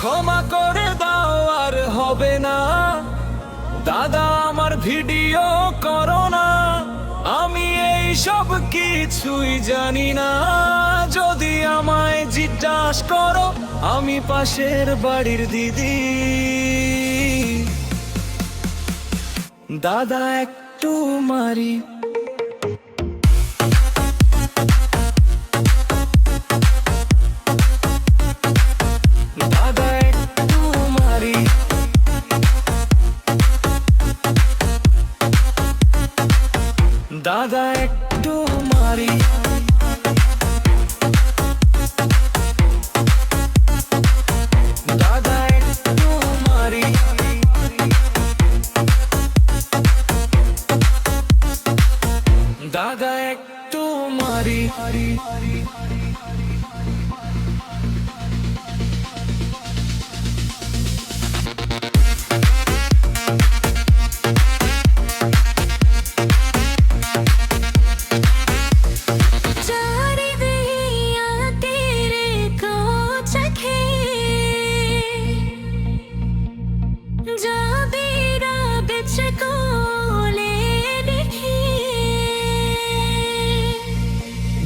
ক্ষমা করে দাও, আর হবে না। দাদা আমার ভিডিও করো না, আমি এই সব কিছুই জানি না। যদি আমায় জিজ্ঞাস করো, আমি পাশের বাড়ির দিদি। দাদা একটু মারি। দাদা একটু মারি। দাদা একটু মারি। দাদা একটু মারি। দাদা একটু মারি।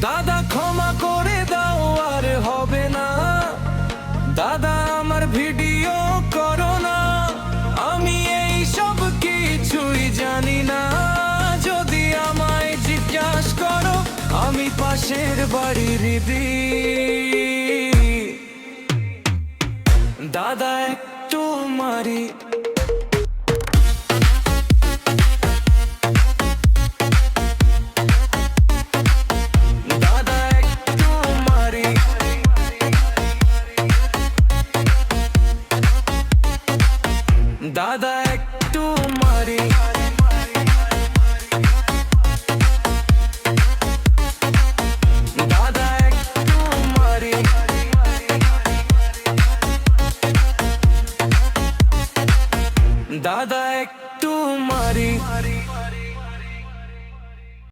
দাদা ক্ষমা করে দাও, আর হবে না। দাদা আমার ভিডিও করো না, আমি এই সব কিছুই জানি না। যদি আমায় জিজ্ঞাস করো, আমি পাশের বাড়ির দিদি। দাদা একটু মারি।